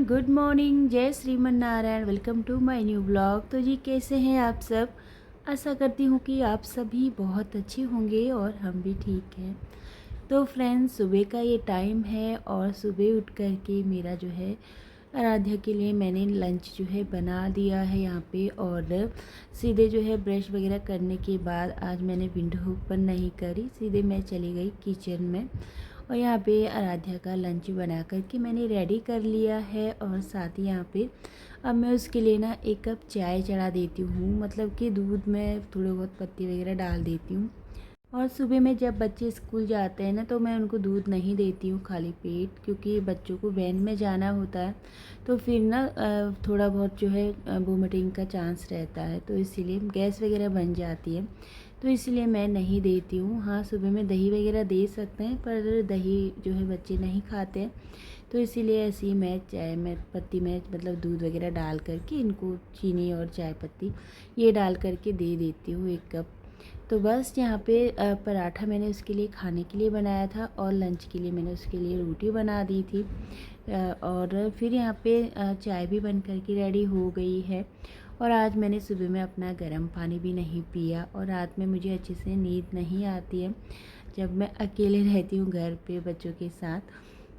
Good morning, जय Shriman Narayan. Welcome to my new blog. तो जी कैसे हैं आप सब। आशा करती हूँ कि आप सभी बहुत अच्छे होंगे और हम भी ठीक हैं। तो फ्रेंड्स, सुबह का ये टाइम है और सुबह उठ कर के मेरा जो है आराध्या के लिए मैंने लंच जो है बना दिया है यहाँ पे। और सीधे जो है ब्रश वगैरह करने के बाद आज मैंने विंडो ओपन नहीं करी, सीधे मैं चली गई किचन में। और यहाँ पे आराध्या का लंच बना करके मैंने रेडी कर लिया है। और साथ ही यहाँ पे अब मैं उसके लिए ना 1 कप चाय चढ़ा देती हूँ, मतलब कि दूध में थोड़े बहुत पत्ती वगैरह डाल देती हूँ। और सुबह में जब बच्चे स्कूल जाते हैं ना तो मैं उनको दूध नहीं देती हूँ खाली पेट, क्योंकि बच्चों को वैन में जाना होता है। तो फिर ना थोड़ा बहुत जो है वोमिटिंग का चांस रहता है, तो इसीलिए गैस वगैरह बन जाती है, तो इसलिए मैं नहीं देती हूँ। हाँ, सुबह में दही वगैरह दे सकते हैं, पर दही जो है बच्चे नहीं खाते हैं, तो इसीलिए ऐसे ही मैं चाय में पत्ती में मतलब दूध वगैरह डाल करके इनको चीनी और चाय पत्ती ये डाल करके दे देती हूँ 1 कप। तो बस यहाँ पे पराठा मैंने उसके लिए खाने के लिए बनाया था और लंच के लिए मैंने उसके लिए रोटी बना दी थी। और फिर यहाँ पे चाय भी बन कर के रेडी हो गई है। और आज मैंने सुबह में अपना गर्म पानी भी नहीं पिया, और रात में मुझे अच्छे से नींद नहीं आती है जब मैं अकेले रहती हूँ घर पे बच्चों के साथ।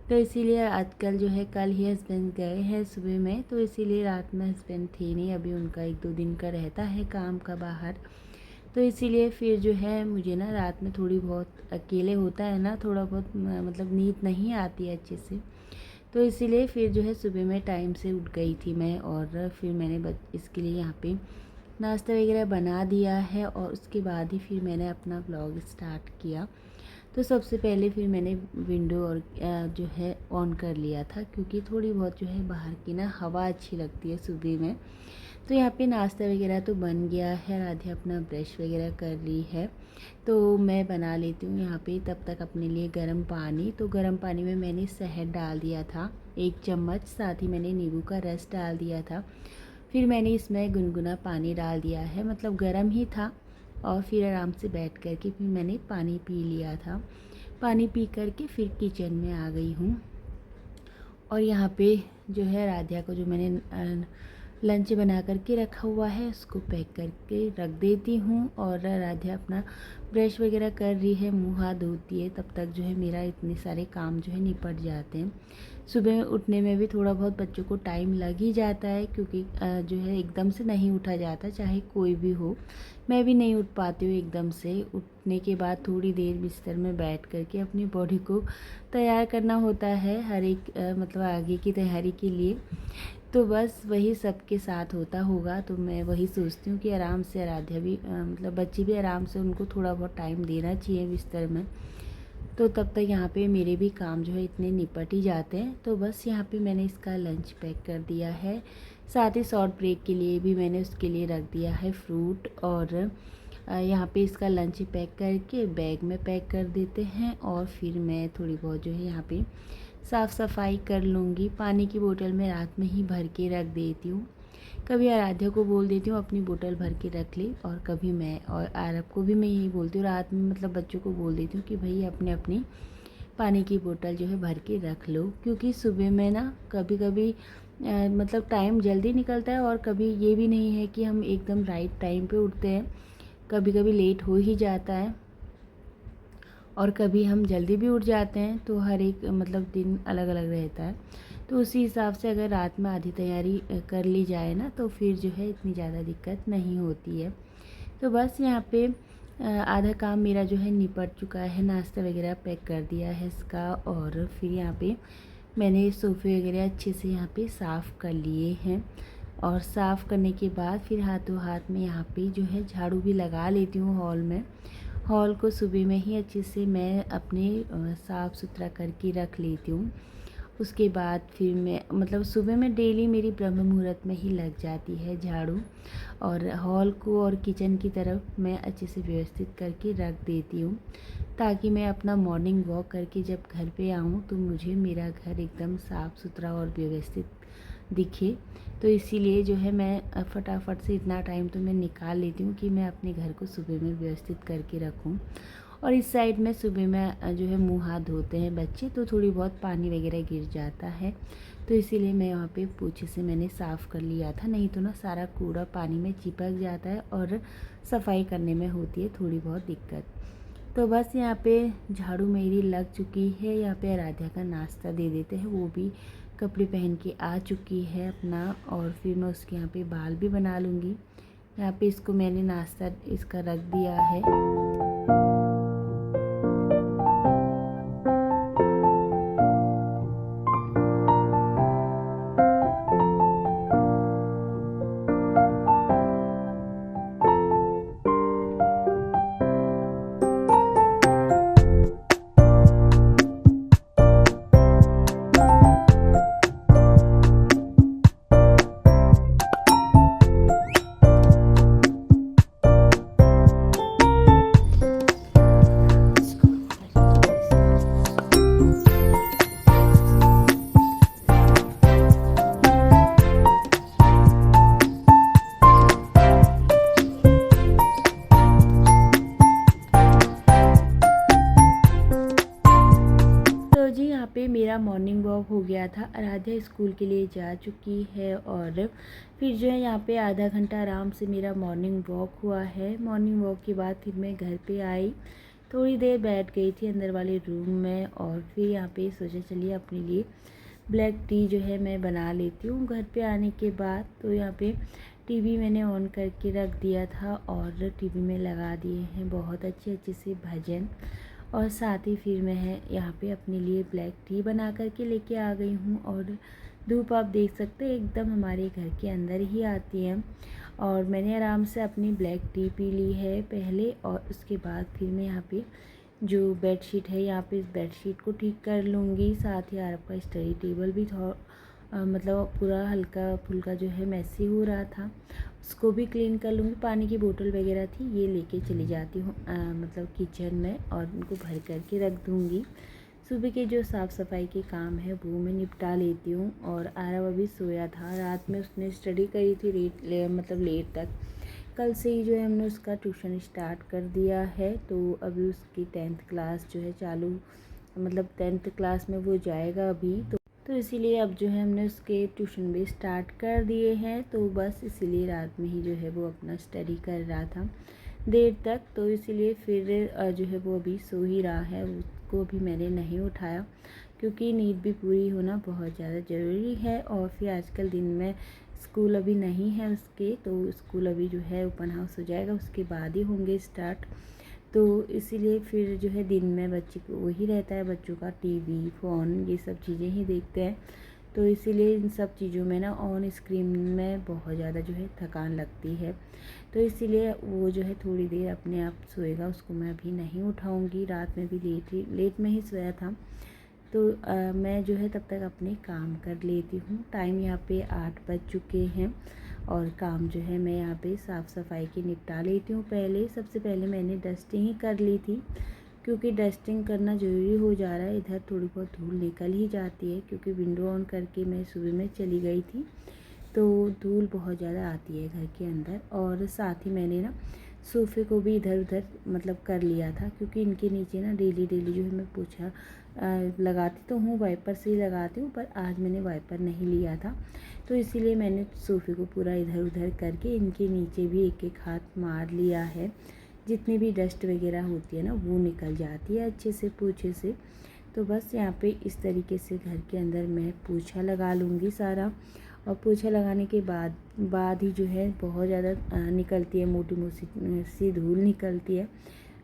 तो इसीलिए आजकल जो है, कल ही हस्बैंड गए हैं सुबह में, तो इसीलिए रात में हस्बैंड थे नहीं, अभी उनका 1-2 दिन का रहता है काम का बाहर। तो इसीलिए फिर जो है मुझे ना रात में थोड़ी बहुत अकेले होता है ना, थोड़ा बहुत मतलब नींद नहीं आती है अच्छे से। तो इसीलिए फिर जो है सुबह में टाइम से उठ गई थी मैं, और फिर मैंने इसके लिए यहाँ पे नाश्ता वगैरह बना दिया है। और उसके बाद ही फिर मैंने अपना ब्लॉग स्टार्ट किया। तो सबसे पहले फिर मैंने विंडो और जो है ऑन कर लिया था, क्योंकि थोड़ी बहुत जो है बाहर की ना हवा अच्छी लगती है सुबह में। तो यहाँ पे नाश्ता वगैरह तो बन गया है, राधिया अपना ब्रश वगैरह कर रही है, तो मैं बना लेती हूँ यहाँ पे तब तक अपने लिए गर्म पानी। तो गर्म पानी में मैंने शहद डाल दिया था 1 चम्मच, साथ ही मैंने नींबू का रस डाल दिया था। फिर मैंने इसमें गुनगुना पानी डाल दिया है, मतलब गर्म ही था। और फिर आराम से बैठ कर के फिर मैंने पानी पी लिया था। पानी पी कर के फिर किचन में आ गई हूँ। और यहाँ पे जो है राधिया को जो मैंने लंच बना करके रखा हुआ है उसको पैक करके रख देती हूँ। और राधिया अपना ब्रश वगैरह कर रही है, मुँह हाथ धोती है, तब तक जो है मेरा इतने सारे काम जो है निपट जाते हैं। सुबह उठने में भी थोड़ा बहुत बच्चों को टाइम लग ही जाता है, क्योंकि जो है एकदम से नहीं उठा जाता, चाहे कोई भी हो। मैं भी नहीं उठ पाती हूँ एकदम से। उठने के बाद थोड़ी देर बिस्तर में बैठ करके अपनी बॉडी को तैयार करना होता है हर एक मतलब आगे की तैयारी के लिए। तो बस वही सबके साथ होता होगा, तो मैं वही सोचती हूँ कि आराम से आराध्या भी मतलब बच्चे भी आराम से, उनको थोड़ा बहुत टाइम देना चाहिए बिस्तर में। तो तब तक यहाँ पे मेरे भी काम जो है इतने निपट ही जाते हैं। तो बस यहाँ पे मैंने इसका लंच पैक कर दिया है, साथ ही शॉर्ट ब्रेक के लिए भी मैंने उसके लिए रख दिया है फ्रूट। और यहाँ पे इसका लंच पैक करके बैग में पैक कर देते हैं। और फिर मैं थोड़ी बहुत जो है यहाँ पे साफ़ सफाई कर लूँगी। पानी की बोतल में रात में ही भर के रख देती हूँ। कभी आराध्या को बोल देती हूँ अपनी बोतल भर के रख ले, और कभी मैं, और आरब को भी मैं यही बोलती हूँ रात में, मतलब बच्चों को बोल देती हूँ कि भाई अपने अपनी पानी की बोतल जो है भर के रख लो। क्योंकि सुबह में ना कभी कभी मतलब टाइम जल्दी निकलता है, और कभी ये भी नहीं है कि हम एकदम राइट टाइम पे उठते हैं, कभी कभी लेट हो ही जाता है, और कभी हम जल्दी भी उठ जाते हैं। तो हर एक मतलब दिन अलग अलग रहता है। तो उसी हिसाब से अगर रात में आधी तैयारी कर ली जाए ना, तो फिर जो है इतनी ज़्यादा दिक्कत नहीं होती है। तो बस यहाँ पे आधा काम मेरा जो है निपट चुका है, नाश्ता वगैरह पैक कर दिया है इसका। और फिर यहाँ पे मैंने सोफ़े वगैरह अच्छे से यहाँ पे साफ़ कर लिए हैं। और साफ़ करने के बाद फिर हाथों हाथ में यहाँ पे जो है झाड़ू भी लगा लेती हूँ हॉल में। हॉल को सुबह में ही अच्छे से मैं अपने साफ़ सुथरा करके रख लेती हूँ। उसके बाद फिर मैं मतलब सुबह में डेली मेरी ब्रह्म मुहूर्त में ही लग जाती है झाड़ू। और हॉल को और किचन की तरफ मैं अच्छे से व्यवस्थित करके रख देती हूँ, ताकि मैं अपना मॉर्निंग वॉक करके जब घर पे आऊँ तो मुझे मेरा घर एकदम साफ़ सुथरा और व्यवस्थित दिखे। तो इसीलिए जो है मैं फटाफट से इतना टाइम तो मैं निकाल लेती हूँ कि मैं अपने घर को सुबह में व्यवस्थित करके रखूँ। और इस साइड में सुबह में जो है मुँह हाथ धोते हैं बच्चे, तो थोड़ी बहुत पानी वगैरह गिर जाता है, तो इसीलिए मैं यहाँ पे पोछे से मैंने साफ़ कर लिया था। नहीं तो ना सारा कूड़ा पानी में चिपक जाता है और सफाई करने में होती है थोड़ी बहुत दिक्कत। तो बस यहाँ पे झाड़ू मेरी लग चुकी है। यहाँ पे आराध्या का नाश्ता दे देते हैं, वो भी कपड़े पहन के आ चुकी है अपना, और फिर मैं उसके यहाँ पे बाल भी बना लूँगी। यहाँ पे इसको मैंने नाश्ता इसका रख दिया है। पे मेरा मॉर्निंग वॉक हो गया था। आराध्या स्कूल के लिए जा चुकी है और फिर जो है यहाँ पे आधा घंटा आराम से मेरा मॉर्निंग वॉक हुआ है। मॉर्निंग वॉक के बाद फिर मैं घर पे आई, थोड़ी देर बैठ गई थी अंदर वाले रूम में, और फिर यहाँ पे सोचा चलिए अपने लिए ब्लैक टी जो है मैं बना लेती हूँ घर पे आने के बाद। तो यहाँ पे टीवी मैंने ऑन करके रख दिया था और टीवी में लगा दिए हैं बहुत अच्छे अच्छे से भजन, और साथ ही फिर मैं यहाँ पे अपने लिए ब्लैक टी बना करके लेके आ गई हूँ। और धूप आप देख सकते हैं एकदम हमारे घर के अंदर ही आती है, और मैंने आराम से अपनी ब्लैक टी पी ली है पहले, और उसके बाद फिर मैं यहाँ पे जो बेडशीट है यहाँ पे इस बेडशीट को ठीक कर लूँगी। साथ ही आपका स्टडी टेबल भी मतलब पूरा हल्का फुल्का जो है मैसी हो रहा था, उसको भी क्लीन कर लूँगी। पानी की बोतल वगैरह थी, ये लेके चली जाती हूँ मतलब किचन में, और उनको भर करके रख दूँगी। सुबह के जो साफ़ सफाई के काम है वो मैं निपटा लेती हूँ। और आरव अभी सोया था, रात में उसने स्टडी करी थी लेट तक। कल से ही जो है हमने उसका ट्यूशन स्टार्ट कर दिया है, तो अभी उसकी 10th क्लास जो है चालू, मतलब 10th क्लास में वो जाएगा अभी, तो इसीलिए अब जो है हमने उसके ट्यूशन भी स्टार्ट कर दिए हैं। तो बस इसीलिए रात में ही जो है वो अपना स्टडी कर रहा था देर तक, तो इसीलिए फिर जो है वो अभी सो ही रहा है। उसको भी मैंने नहीं उठाया क्योंकि नींद भी पूरी होना बहुत ज़्यादा ज़रूरी है। और फिर आजकल दिन में स्कूल अभी नहीं है उसके, तो स्कूल अभी जो है ओपन हाउस हो जाएगा उसके बाद ही होंगे स्टार्ट। तो इसीलिए फिर जो है दिन में बच्चे को वही रहता है, बच्चों का टीवी फ़ोन ये सब चीज़ें ही देखते हैं। तो इसीलिए इन सब चीज़ों में ना ऑन स्क्रीन में बहुत ज़्यादा जो है थकान लगती है, तो इसीलिए वो जो है थोड़ी देर अपने आप सोएगा, उसको मैं अभी नहीं उठाऊंगी। रात में भी लेट में ही सोया था, तो मैं जो है तब तक अपने काम कर लेती हूँ। टाइम यहाँ पे 8 बज चुके हैं, और काम जो है मैं यहाँ पे साफ़ सफाई की निपटा लेती हूँ। सबसे पहले मैंने डस्टिंग ही कर ली थी, क्योंकि डस्टिंग करना ज़रूरी हो जा रहा है। इधर थोड़ी बहुत धूल निकल ही जाती है, क्योंकि विंडो ऑन करके मैं सुबह में चली गई थी, तो धूल बहुत ज़्यादा आती है घर के अंदर। और साथ ही मैंने ना सोफ़े को भी इधर उधर मतलब कर लिया था, क्योंकि इनके नीचे ना डेली जो है मैं पोछा लगाती तो हूँ, वाइपर से ही लगाती हूँ, पर आज मैंने वाइपर नहीं लिया था, तो इसीलिए मैंने सोफ़े को पूरा इधर उधर करके इनके नीचे भी एक एक हाथ मार लिया है। जितनी भी डस्ट वगैरह होती है ना वो निकल जाती है अच्छे से पोछे से। तो बस यहाँ पे इस तरीके से घर के अंदर मैं पोछा लगा लूँगी सारा, और पोछा लगाने के बाद ही जो है बहुत ज़्यादा निकलती है, मोटी मोटी सी धूल निकलती है।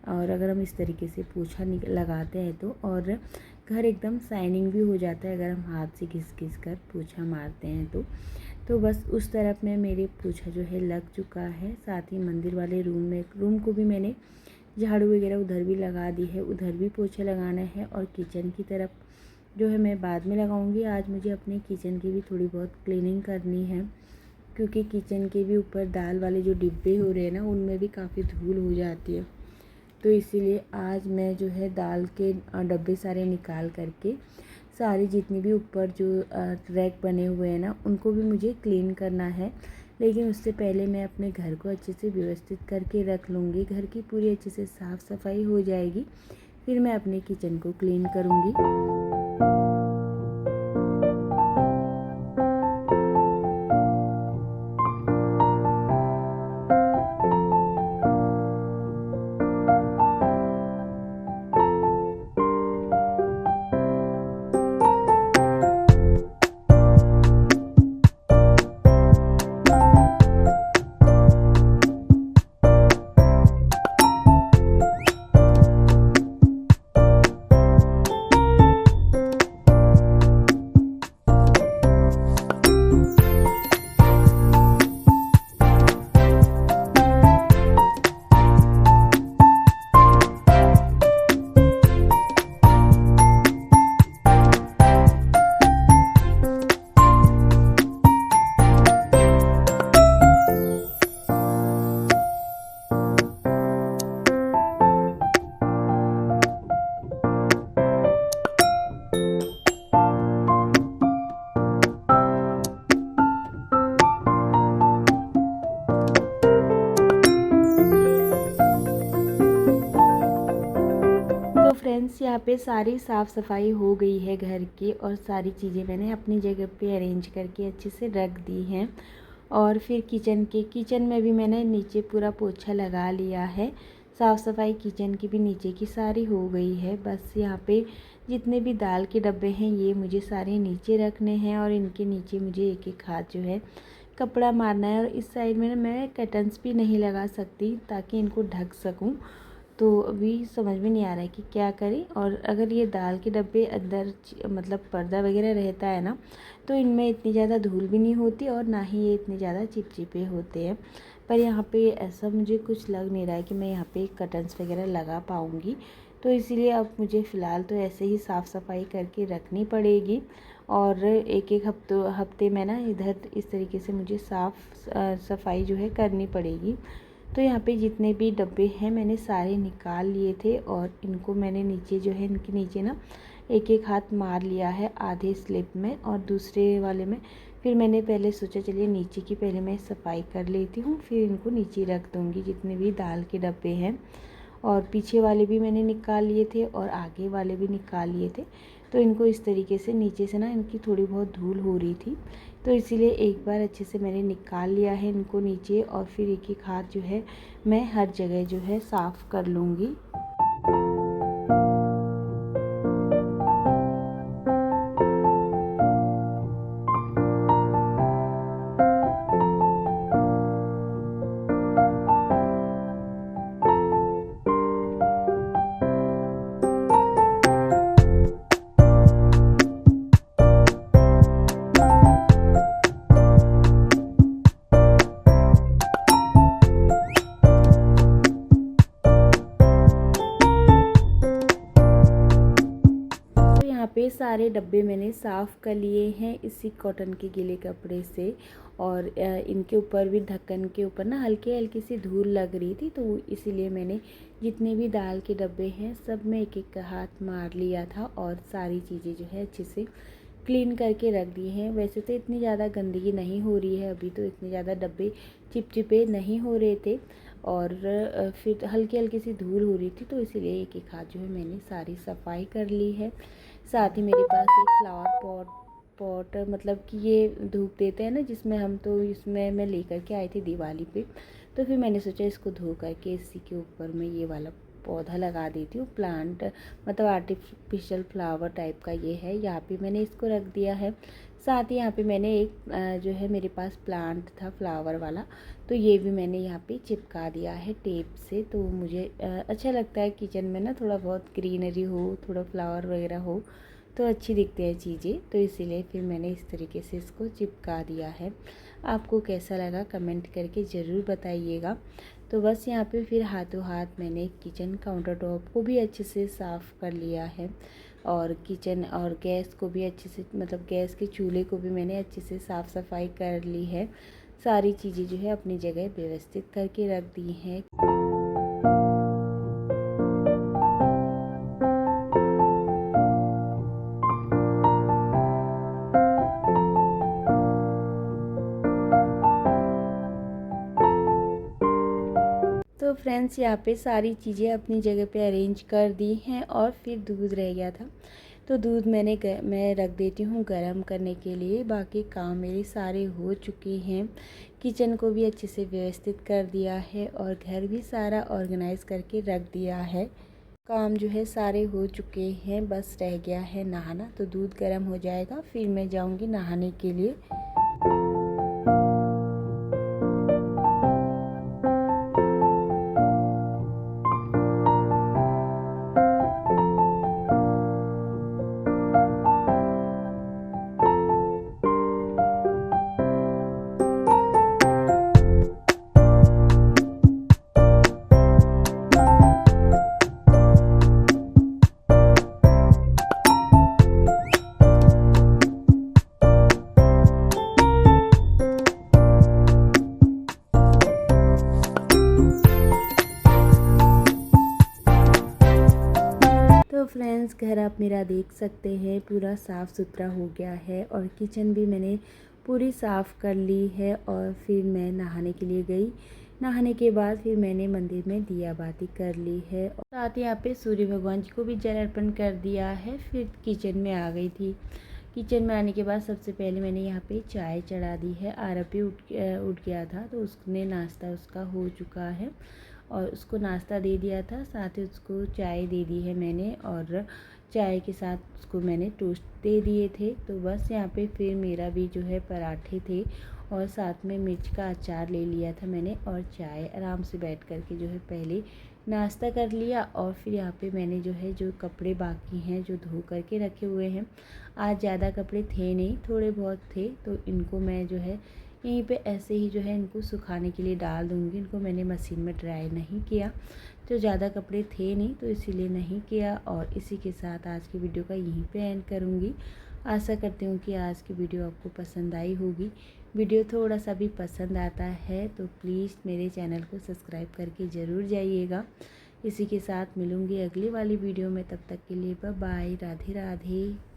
और अगर हम इस तरीके से पोछा लगाते हैं तो, और घर एकदम शाइनिंग भी हो जाता है अगर हम हाथ से घिस कर पोछा मारते हैं तो बस उस तरफ में मेरे पोछा जो है लग चुका है। साथ ही मंदिर वाले रूम को भी मैंने झाड़ू वगैरह उधर भी लगा दी है, उधर भी पोछा लगाना है। और किचन की तरफ जो है मैं बाद में लगाऊंगी। आज मुझे अपने किचन की भी थोड़ी बहुत क्लीनिंग करनी है, क्योंकि किचन के भी ऊपर दाल वाले जो डिब्बे हो रहे हैं ना उनमें भी काफ़ी धूल हो जाती है, तो इसीलिए आज मैं जो है दाल के डब्बे सारे निकाल करके सारे जितने भी ऊपर जो रैक बने हुए हैं ना उनको भी मुझे क्लीन करना है। लेकिन उससे पहले मैं अपने घर को अच्छे से व्यवस्थित करके रख लूँगी। घर की पूरी अच्छे से साफ़ सफाई हो जाएगी, फिर मैं अपने किचन को क्लीन करूँगी। तो फ्रेंड्स, यहाँ पे सारी साफ़ सफाई हो गई है घर की, और सारी चीज़ें मैंने अपनी जगह पे अरेंज करके अच्छे से रख दी हैं। और फिर किचन में भी मैंने नीचे पूरा पोछा लगा लिया है। साफ़ सफाई किचन की भी नीचे की सारी हो गई है। बस यहाँ पे जितने भी दाल के डब्बे हैं ये मुझे सारे नीचे रखने हैं, और इनके नीचे मुझे एक एक हाथ जो है कपड़ा मारना है। और इस साइड में ना मैं कर्टन्स भी नहीं लगा सकती ताकि इनको ढक सकूँ। तो अभी समझ में नहीं आ रहा है कि क्या करें। और अगर ये दाल के डब्बे अंदर मतलब पर्दा वगैरह रहता है ना, तो इनमें इतनी ज़्यादा धूल भी नहीं होती, और ना ही ये इतने ज़्यादा चिपचिपे होते हैं। पर यहाँ पे ऐसा मुझे कुछ लग नहीं रहा है कि मैं यहाँ पे कर्टन्स वगैरह लगा पाऊँगी। तो इसीलिए अब मुझे फ़िलहाल तो ऐसे ही साफ़ सफाई करके रखनी पड़ेगी। और एक एक हफ्ते में ना इधर इस तरीके से मुझे साफ़ सफाई जो है करनी पड़ेगी। तो यहाँ पे जितने भी डब्बे हैं मैंने सारे निकाल लिए थे, और इनको मैंने नीचे जो है इनके नीचे ना एक एक हाथ मार लिया है आधे स्लिप में, और दूसरे वाले में फिर मैंने पहले सोचा चलिए नीचे की पहले मैं सफाई कर लेती हूँ, फिर इनको नीचे रख दूँगी जितने भी दाल के डब्बे हैं। और पीछे वाले भी मैंने निकाल लिए थे और आगे वाले भी निकाल लिए थे। तो इनको इस तरीके से नीचे से ना इनकी थोड़ी बहुत धूल हो रही थी, तो इसीलिए एक बार अच्छे से मैंने निकाल लिया है इनको नीचे। और फिर एक एक हाथ जो है मैं हर जगह जो है साफ़ कर लूँगी। यहाँ पे सारे डब्बे मैंने साफ़ कर लिए हैं इसी कॉटन के गीले कपड़े से। और इनके ऊपर भी ढक्कन के ऊपर ना हल्की हल्की सी धूल लग रही थी, तो इसीलिए मैंने जितने भी दाल के डब्बे हैं सब में एक एक हाथ मार लिया था, और सारी चीज़ें जो है अच्छे से क्लीन करके रख दी हैं। वैसे तो इतनी ज़्यादा गंदगी नहीं हो रही है अभी, तो इतने ज़्यादा डब्बे चिपचिपे नहीं हो रहे थे, और फिर हल्की हल्की सी धूल हो रही थी, तो इसीलिए एक एक हाथ जो है मैंने सारी सफाई कर ली है। साथ ही मेरे पास एक फ्लावर पॉट मतलब कि ये धूप देते हैं ना जिसमें हम, तो इसमें मैं लेकर के आई थी दिवाली पे। तो फिर मैंने सोचा इसको धो करके इसी के ऊपर मैं ये वाला पौधा लगा देती हूँ। प्लांट मतलब आर्टिफिशियल फ्लावर टाइप का ये है, यहाँ पे मैंने इसको रख दिया है। साथ ही यहाँ पे मैंने एक जो है मेरे पास प्लांट था फ्लावर वाला, तो ये भी मैंने यहाँ पे चिपका दिया है टेप से। तो मुझे अच्छा लगता है किचन में ना थोड़ा बहुत ग्रीनरी हो, थोड़ा फ्लावर वगैरह हो तो अच्छी दिखती है चीज़ें, तो इसीलिए फिर मैंने इस तरीके से इसको चिपका दिया है। आपको कैसा लगा कमेंट करके ज़रूर बताइएगा। तो बस यहाँ पे फिर हाथों हाथ मैंने किचन काउंटर टॉप को भी अच्छे से साफ़ कर लिया है, और किचन और गैस को भी अच्छे से मतलब गैस के चूल्हे को भी मैंने अच्छे से साफ़ सफाई कर ली है। सारी चीज़ें जो है अपनी जगह व्यवस्थित करके रख दी हैं। फ्रेंड्स यहाँ पे सारी चीज़ें अपनी जगह पे अरेंज कर दी हैं और फिर दूध रह गया था, तो दूध मैं रख देती हूँ गरम करने के लिए। बाकी काम मेरे सारे हो चुके हैं, किचन को भी अच्छे से व्यवस्थित कर दिया है और घर भी सारा ऑर्गेनाइज करके रख दिया है। काम जो है सारे हो चुके हैं, बस रह गया है नहाना। तो दूध गर्म हो जाएगा फिर मैं जाऊँगी नहाने के लिए। तो फ्रेंड्स घर आप मेरा देख सकते हैं पूरा साफ़ सुथरा हो गया है और किचन भी मैंने पूरी साफ़ कर ली है। और फिर मैं नहाने के लिए गई। नहाने के बाद फिर मैंने मंदिर में दिया बाती कर ली है और साथ ही यहाँ पे सूर्य भगवान जी को भी जल अर्पण कर दिया है। फिर किचन में आ गई थी। किचन में आने के बाद सबसे पहले मैंने यहाँ पे चाय चढ़ा दी है। आरब भी उठ गया था तो उसने नाश्ता उसका हो चुका है और उसको नाश्ता दे दिया था, साथ ही उसको चाय दे दी है मैंने और चाय के साथ उसको मैंने टोस्ट दे दिए थे। तो बस यहाँ पे फिर मेरा भी जो है पराठे थे और साथ में मिर्च का अचार ले लिया था मैंने और चाय आराम से बैठ कर के जो है पहले नाश्ता कर लिया। और फिर यहाँ पे मैंने जो है जो कपड़े बाकी हैं जो धो करके रखे हुए हैं, आज ज़्यादा कपड़े थे नहीं, थोड़े बहुत थे, तो इनको मैं जो है यहीं पे ऐसे ही जो है इनको सुखाने के लिए डाल दूँगी। इनको मैंने मशीन में ड्राई नहीं किया, तो ज़्यादा कपड़े थे नहीं तो इसीलिए नहीं किया। और इसी के साथ आज की वीडियो का यहीं पे एंड करूँगी। आशा करती हूँ कि आज की वीडियो आपको पसंद आई होगी। वीडियो थोड़ा सा भी पसंद आता है तो प्लीज़ मेरे चैनल को सब्सक्राइब करके ज़रूर जाइएगा। इसी के साथ मिलूँगी अगली वाली वीडियो में, तब तक के लिए बाय बाय, राधे राधे।